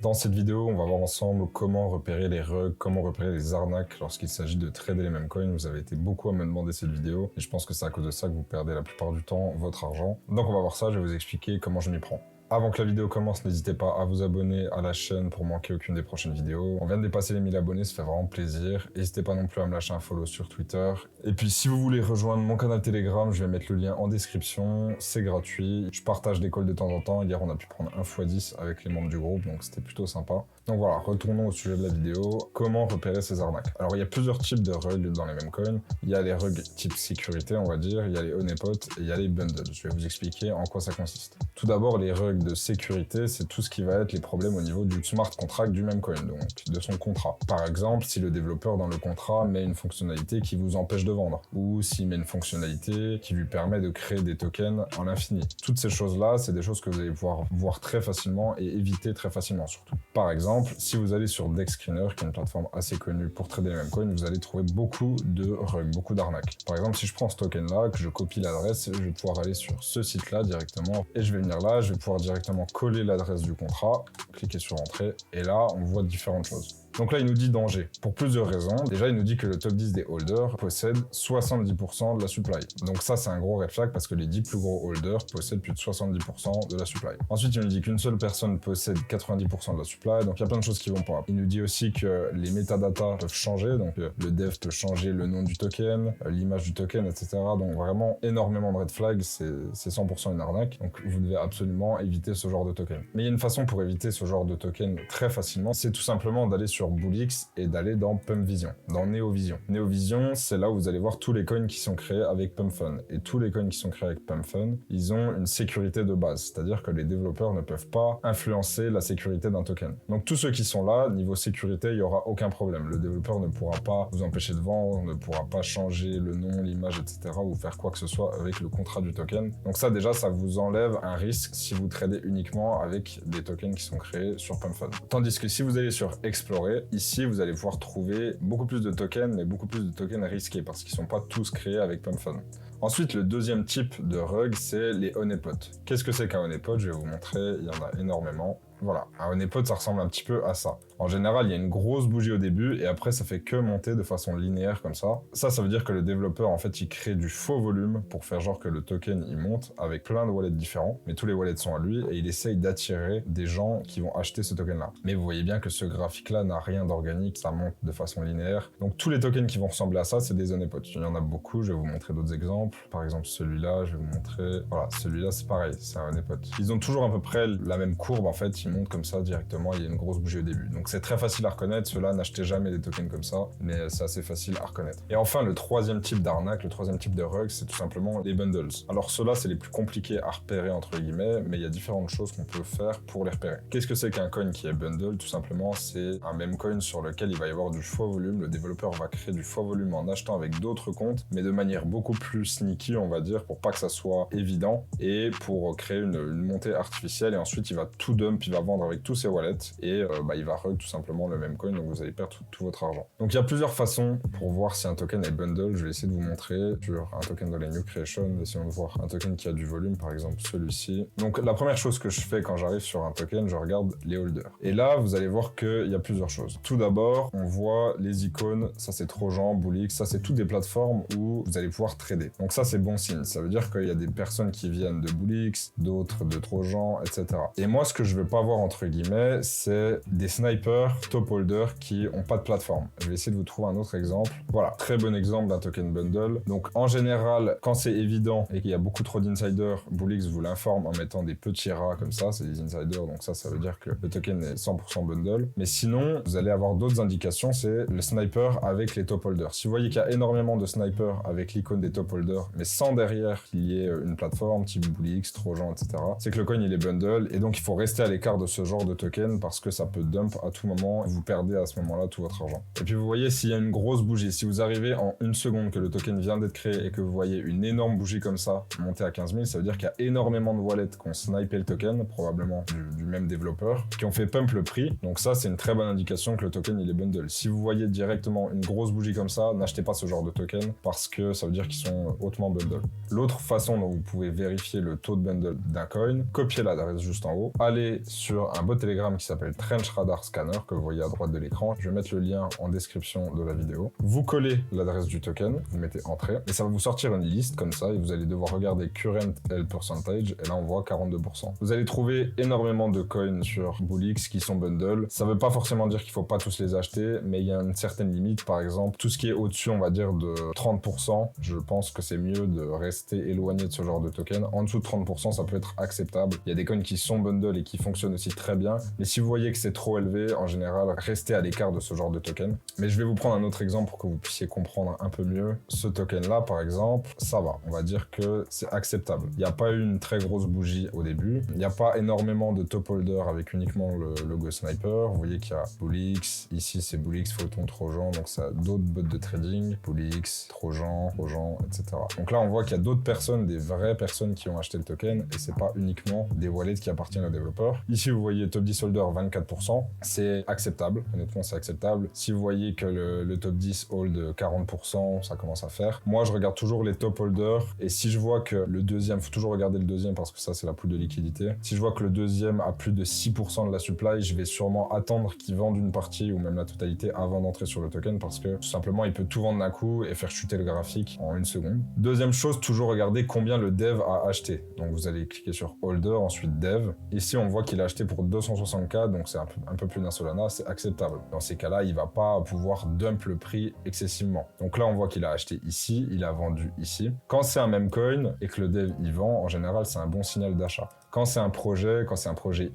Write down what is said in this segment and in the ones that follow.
Dans cette vidéo, on va voir ensemble comment repérer les rugs, comment repérer les arnaques lorsqu'il s'agit de trader les mêmes coins. Vous avez été beaucoup à me demander cette vidéo et je pense que c'est à cause de ça que vous perdez la plupart du temps votre argent. Donc on va voir ça, je vais vous expliquer comment je m'y prends. Avant que la vidéo commence, n'hésitez pas à vous abonner à la chaîne pour manquer aucune des prochaines vidéos. On vient de dépasser les 1000 abonnés, ça fait vraiment plaisir. N'hésitez pas non plus à me lâcher un follow sur Twitter. Et puis si vous voulez rejoindre mon canal Telegram, je vais mettre le lien en description. C'est gratuit. Je partage des calls de temps en temps. Hier, on a pu prendre 1x10 avec les membres du groupe, donc c'était plutôt sympa. Donc voilà, retournons au sujet de la vidéo. Comment repérer ces arnaques? Alors il y a plusieurs types de rugs dans les mêmes coins. Il y a les rugs type sécurité, on va dire. Il y a les honeypots et il y a les bundles. Je vais vous expliquer en quoi ça consiste. Tout d'abord, les rugs de sécurité, c'est tout ce qui va être les problèmes au niveau du smart contract du même coin, donc de son contrat. Par exemple, si le développeur dans le contrat met une fonctionnalité qui vous empêche de vendre, ou s'il met une fonctionnalité qui lui permet de créer des tokens en l'infini. Toutes ces choses-là, c'est des choses que vous allez pouvoir voir très facilement et éviter très facilement surtout. Par exemple, si vous allez sur DexScreener, qui est une plateforme assez connue pour trader les mêmes coins, vous allez trouver beaucoup de rugs, beaucoup d'arnaques. Par exemple, si je prends ce token-là, que je copie l'adresse, je vais pouvoir aller sur ce site-là directement, et je vais venir là, je vais pouvoir directement coller l'adresse du contrat, cliquer sur entrée, et là, on voit différentes choses. Donc là, il nous dit danger, pour plusieurs raisons. Déjà, il nous dit que le top 10 des holders possède 70% de la supply. Donc ça, c'est un gros red flag parce que les 10 plus gros holders possèdent plus de 70% de la supply. Ensuite, il nous dit qu'une seule personne possède 90% de la supply, donc il y a plein de choses qui vont pas. Il nous dit aussi que les métadatas peuvent changer, donc le dev peut changer le nom du token, l'image du token, etc. Donc vraiment, énormément de red flags, c'est 100% une arnaque. Donc vous devez absolument éviter ce genre de token. Mais il y a une façon pour éviter ce genre de token très facilement, c'est tout simplement d'aller sur Bullix et d'aller dans Pump Vision, dans NeoVision. NeoVision, c'est là où vous allez voir tous les coins qui sont créés avec PumpFun. Et tous les coins qui sont créés avec PumpFun, ils ont une sécurité de base, c'est-à-dire que les développeurs ne peuvent pas influencer la sécurité d'un token. Donc tous ceux qui sont là, niveau sécurité, il n'y aura aucun problème. Le développeur ne pourra pas vous empêcher de vendre, ne pourra pas changer le nom, l'image, etc. ou faire quoi que ce soit avec le contrat du token. Donc ça déjà, ça vous enlève un risque si vous tradez uniquement avec des tokens qui sont créés sur PumpFun. Tandis que si vous allez sur Explorer, ici, vous allez pouvoir trouver beaucoup plus de tokens, mais beaucoup plus de tokens risqués parce qu'ils ne sont pas tous créés avec PumpFun. Ensuite, le deuxième type de rug, c'est les honeypots. Qu'est-ce que c'est qu'un honeypot? Je vais vous montrer, il y en a énormément. Voilà, un honeypot, ça ressemble un petit peu à ça. En général, il y a une grosse bougie au début et après, ça fait que monter de façon linéaire comme ça. Ça veut dire que le développeur, en fait, il crée du faux volume pour faire genre que le token, il monte avec plein de wallets différents. Mais tous les wallets sont à lui et il essaye d'attirer des gens qui vont acheter ce token-là. Mais vous voyez bien que ce graphique-là n'a rien d'organique, ça monte de façon linéaire. Donc tous les tokens qui vont ressembler à ça, c'est des honeypots. Il y en a beaucoup, je vais vous montrer d'autres exemples. Par exemple, celui-là, je vais vous montrer... Voilà, celui-là, c'est pareil, c'est un honeypot. Ils ont toujours à peu près la même courbe, en fait, ils montent comme ça directement, il y a une grosse bougie au début. Donc c'est très facile à reconnaître, ceux-là, n'achetez jamais des tokens comme ça, mais c'est assez facile à reconnaître. Et enfin, le troisième type d'arnaque, le troisième type de rug, c'est tout simplement les bundles. Alors ceux-là, c'est les plus compliqués à repérer, entre guillemets, mais il y a différentes choses qu'on peut faire pour les repérer. Qu'est-ce que c'est qu'un coin qui est bundle? Tout simplement, c'est un même coin sur lequel il va y avoir du faux volume. Le développeur va créer du faux volume en achetant avec d'autres comptes, mais de manière beaucoup plus sneaky, on va dire, pour pas que ça soit évident et pour créer une montée artificielle. Et ensuite, il va tout dump, il va vendre avec tous ses wallets et il va rug tout simplement le même coin, donc vous allez perdre tout votre argent. Donc il y a plusieurs façons pour voir si un token est bundle. Je vais essayer de vous montrer sur un token de la New Creation, essayons de voir un token qui a du volume, par exemple celui-ci. Donc la première chose que je fais quand j'arrive sur un token, je regarde les holders. Et là, vous allez voir qu'il y a plusieurs choses. Tout d'abord, on voit les icônes, ça c'est Trojan, Bullix, ça c'est toutes des plateformes où vous allez pouvoir trader. Donc ça c'est bon signe, ça veut dire qu'il y a des personnes qui viennent de Bullix, d'autres de Trojan, etc. Et moi, ce que je veux pas voir entre guillemets, c'est des snipers top holders qui ont pas de plateforme. Je vais essayer de vous trouver un autre exemple. Voilà, très bon exemple d'un token bundle. Donc en général, quand c'est évident et qu'il y a beaucoup trop d'insiders, Bullix vous l'informe en mettant des petits rats comme ça, c'est des insiders, donc ça veut dire que le token est 100% bundle. Mais sinon, vous allez avoir d'autres indications, c'est le sniper avec les top holders. Si vous voyez qu'il y a énormément de snipers avec l'icône des top holders, mais sans derrière qu'il y ait une plateforme type Bullix, Trojan, etc., c'est que le coin il est bundle et donc il faut rester à l'écart de ce genre de token parce que ça peut dump à tout moment et vous perdez à ce moment-là tout votre argent. Et puis vous voyez, s'il y a une grosse bougie, si vous arrivez en une seconde que le token vient d'être créé et que vous voyez une énorme bougie comme ça monter à 15 000, ça veut dire qu'il y a énormément de wallets qui ont snipé le token, probablement du même développeur, qui ont fait pump le prix. Donc ça, c'est une très bonne indication que le token il est bundle. Si vous voyez directement une grosse bougie comme ça, n'achetez pas ce genre de token parce que ça veut dire qu'ils sont hautement bundle. L'autre façon dont vous pouvez vérifier le taux de bundle d'un coin, copiez l'adresse juste en haut, allez sur sur un bot Telegram qui s'appelle Trench Radar Scanner, que vous voyez à droite de l'écran. Je vais mettre le lien en description de la vidéo. Vous collez l'adresse du token, vous mettez entrée, et ça va vous sortir une liste comme ça, et vous allez devoir regarder current L percentage, et là on voit 42%. Vous allez trouver énormément de coins sur Bullix qui sont bundle. Ça veut pas forcément dire qu'il faut pas tous les acheter, mais il y a une certaine limite. Par exemple, tout ce qui est au-dessus, on va dire de 30%, je pense que c'est mieux de rester éloigné de ce genre de token. En dessous de 30%, ça peut être acceptable. Il y a des coins qui sont bundle et qui fonctionnent aussi très bien, mais si vous voyez que c'est trop élevé, en général, restez à l'écart de ce genre de token. Mais je vais vous prendre un autre exemple pour que vous puissiez comprendre un peu mieux. Ce token-là, par exemple, ça va. On va dire que c'est acceptable. Il n'y a pas eu une très grosse bougie au début. Il n'y a pas énormément de top holders avec uniquement le logo sniper. Vous voyez qu'il y a Bullix. Ici, c'est Bullix, Photon, Trojan. Donc, ça a d'autres bots de trading. Bullix, Trojan, etc. Donc là, on voit qu'il y a d'autres personnes, des vraies personnes qui ont acheté le token et c'est pas uniquement des wallets qui appartiennent aux développeurs. Ici, vous voyez top 10 holder 24%. C'est acceptable. Honnêtement, c'est acceptable. Si vous voyez que le top 10 hold 40%, ça commence à faire. Moi, je regarde toujours les top holders et si je vois que le deuxième, faut toujours regarder le deuxième parce que ça, c'est la pool de liquidité. Si je vois que le deuxième a plus de 6% de la supply, je vais sûrement attendre qu'il vende une partie ou même la totalité avant d'entrer sur le token parce que tout simplement, il peut tout vendre d'un coup et faire chuter le graphique en une seconde. Deuxième chose, toujours regarder combien le dev a acheté. Donc, vous allez cliquer sur holder, ensuite dev. Ici, on voit qu'il a acheté pour 260K, donc c'est un peu plus d'un Solana, c'est acceptable. Dans ces cas-là, il va pas pouvoir dump le prix excessivement. Donc là, on voit qu'il a acheté ici, il a vendu ici. Quand c'est un même coin et que le dev y vend, en général, c'est un bon signal d'achat. Quand c'est un projet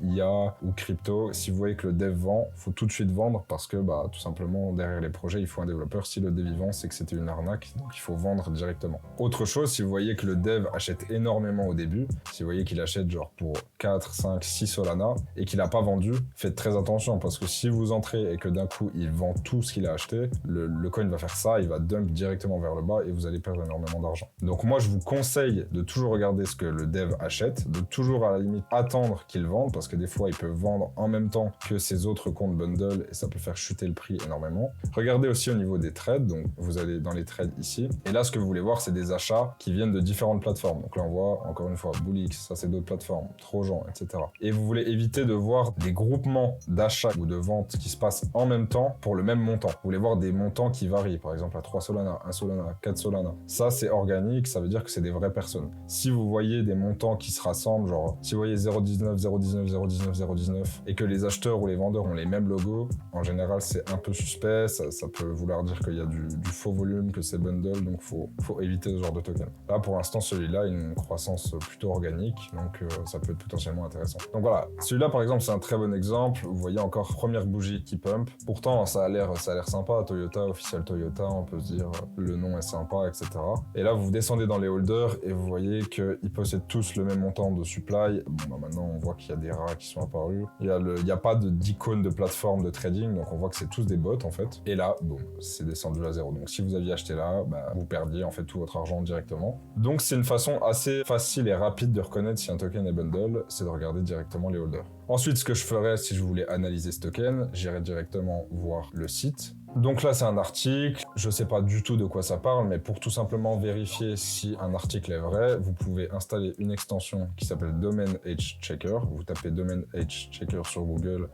IA ou crypto, si vous voyez que le dev vend, faut tout de suite vendre parce que tout simplement derrière les projets, il faut un développeur. Si le dev y vend, c'est que c'était une arnaque, donc il faut vendre directement. Autre chose, si vous voyez que le dev achète énormément au début, si vous voyez qu'il achète genre pour 4, 5, 6 Solana et qu'il n'a pas vendu, faites très attention parce que si vous entrez et que d'un coup il vend tout ce qu'il a acheté, le coin va faire ça, il va dump directement vers le bas et vous allez perdre énormément d'argent. Donc moi je vous conseille de toujours regarder ce que le dev achète, de toujours à la limite attendre qu'il vende parce que des fois il peut vendre en même temps que ses autres comptes bundle et ça peut faire chuter le prix énormément. Regardez aussi au niveau des trades, donc vous allez dans les trades ici et là ce que vous voulez voir c'est des achats qui viennent de différentes plateformes. Donc là on voit encore une fois Bullix, ça c'est d'autres plateformes, Trojan, etc. Et vous voulez éviter de voir des groupements d'achats ou de ventes qui se passent en même temps pour le même montant. Vous voulez voir des montants qui varient, par exemple à 3 Solana, 1 Solana, 4 Solana. Ça c'est organique, ça veut dire que c'est des vraies personnes. Si vous voyez des montants qui se rassemblent, genre si vous voyez 0,19, 0,19, 0,19, 0,19 et que les acheteurs ou les vendeurs ont les mêmes logos, en général c'est un peu suspect, ça peut vouloir dire qu'il y a du faux volume, que c'est bundle, donc faut éviter ce genre de token. Là pour l'instant celui-là a une croissance plutôt organique, donc ça peut être potentiellement intéressant. Donc voilà, celui-là par exemple c'est un très bon exemple, vous voyez encore première bougie qui pump, pourtant ça a l'air sympa, Toyota, officiel Toyota, on peut se dire le nom est sympa, etc. Et là vous descendez dans les holders et vous voyez qu'ils possèdent tous le même montant de supply. Bon, maintenant on voit qu'il y a des rats qui sont apparus, il y a pas d'icône de plateforme de trading, donc on voit que c'est tous des bots en fait. Et là, boum, c'est descendu à zéro. Donc si vous aviez acheté là, vous perdiez en fait tout votre argent directement. Donc c'est une façon assez facile et rapide de reconnaître si un token est bundle, c'est de regarder directement les holders. Ensuite, ce que je ferais si je voulais analyser ce token, j'irais directement voir le site. Donc là, c'est un article, je sais pas du tout de quoi ça parle, mais pour tout simplement vérifier si un article est vrai, vous pouvez installer une extension qui s'appelle Domain Age Checker. Vous tapez Domain Age Checker sur Google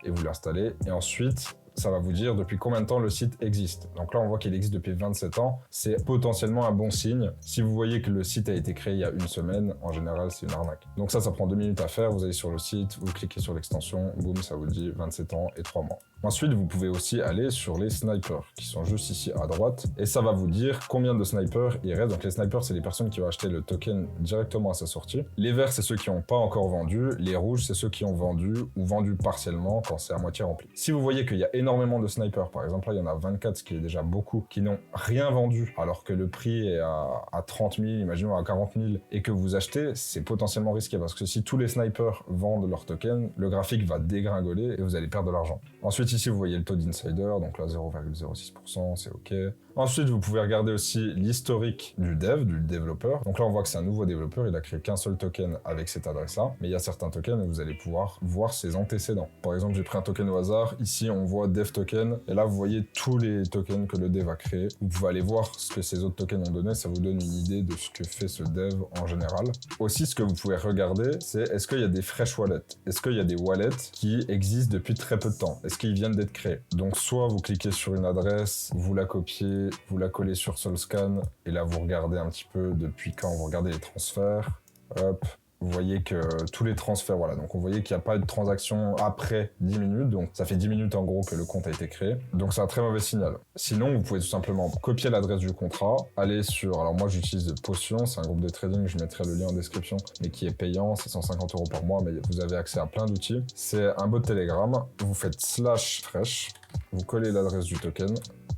et vous l'installez. Et ensuite, ça va vous dire depuis combien de temps le site existe. Donc là, on voit qu'il existe depuis 27 ans. C'est potentiellement un bon signe. Si vous voyez que le site a été créé il y a une semaine, en général, c'est une arnaque. Donc ça prend 2 minutes à faire. Vous allez sur le site, vous cliquez sur l'extension, boum, ça vous dit 27 ans et 3 mois. Ensuite, vous pouvez aussi aller sur les snipers, qui sont juste ici à droite, et ça va vous dire combien de snipers il reste. Donc les snipers, c'est les personnes qui vont acheter le token directement à sa sortie. Les verts, c'est ceux qui n'ont pas encore vendu. Les rouges, c'est ceux qui ont vendu ou vendu partiellement quand c'est à moitié rempli. Si vous voyez qu'il y a énormément de snipers, par exemple là, il y en a 24, ce qui est déjà beaucoup, qui n'ont rien vendu, alors que le prix est à 30 000, imaginons à 40 000, et que vous achetez, c'est potentiellement risqué, parce que si tous les snipers vendent leur token, le graphique va dégringoler et vous allez perdre de l'argent. Ensuite, ici, vous voyez le taux d'insider, donc là, 0,06%, c'est OK. Ensuite, vous pouvez regarder aussi l'historique du dev, du développeur. Donc là, on voit que c'est un nouveau développeur, il a créé qu'un seul token avec cette adresse-là, mais il y a certains tokens où vous allez pouvoir voir ses antécédents. Par exemple, j'ai pris un token au hasard, ici, on voit dev token. Et là, vous voyez tous les tokens que le dev a créés. Vous pouvez aller voir ce que ces autres tokens ont donné. Ça vous donne une idée de ce que fait ce dev en général. Aussi, ce que vous pouvez regarder, c'est est-ce qu'il y a des fresh wallets? Est-ce qu'il y a des wallets qui existent depuis très peu de temps? Est-ce qu'ils viennent d'être créés? Donc, soit vous cliquez sur une adresse, vous la copiez, vous la collez sur Solscan, et là, vous regardez un petit peu depuis quand vous regardez les transferts. Hop. Vous voyez que tous les transferts, voilà, donc vous voyez qu'il n'y a pas eu de transaction après 10 minutes, donc ça fait 10 minutes en gros que le compte a été créé, donc c'est un très mauvais signal. Sinon, vous pouvez tout simplement copier l'adresse du contrat, aller sur, alors moi j'utilise Potion, c'est un groupe de trading, je mettrai le lien en description, mais qui est payant, c'est 150 € par mois, mais vous avez accès à plein d'outils. C'est un bot Telegram, vous faites /fresh, vous collez l'adresse du token,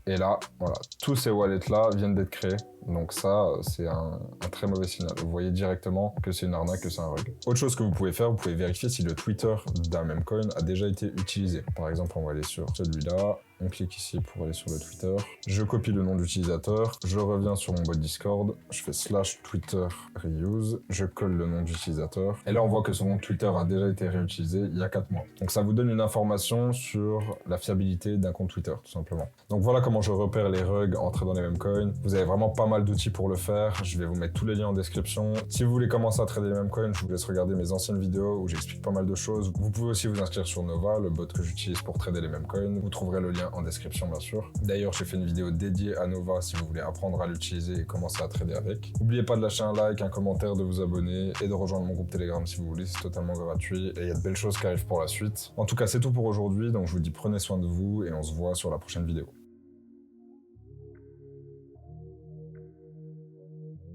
et là, voilà, tous ces wallets-là viennent d'être créés. Donc ça, c'est un très mauvais signal. Vous voyez directement que c'est une arnaque, que c'est un rug. Autre chose que vous pouvez faire, vous pouvez vérifier si le Twitter d'un même coin a déjà été utilisé. Par exemple, on va aller sur celui-là. On clique ici pour aller sur le Twitter. Je copie le nom d'utilisateur. Je reviens sur mon bot Discord. Je fais /Twitter reuse. Je colle le nom d'utilisateur. Et là, on voit que son nom Twitter a déjà été réutilisé il y a 4 mois. Donc ça vous donne une information sur la fiabilité d'un compte Twitter, tout simplement. Donc voilà comment je repère les rugs entrés dans les mêmes coins. Vous avez vraiment pas mal d'outils pour le faire. Je vais vous mettre tous les liens en description. Si vous voulez commencer à trader les mêmes coins, je vous laisse regarder mes anciennes vidéos où j'explique pas mal de choses. Vous pouvez aussi vous inscrire sur Nova, le bot que j'utilise pour trader les mêmes coins. Vous trouverez le lien en description, bien sûr. D'ailleurs, j'ai fait une vidéo dédiée à Nova si vous voulez apprendre à l'utiliser et commencer à trader avec. N'oubliez pas de lâcher un like, un commentaire, de vous abonner et de rejoindre mon groupe Telegram si vous voulez. C'est totalement gratuit et il y a de belles choses qui arrivent pour la suite. En tout cas, c'est tout pour aujourd'hui. Donc, je vous dis prenez soin de vous et on se voit sur la prochaine vidéo.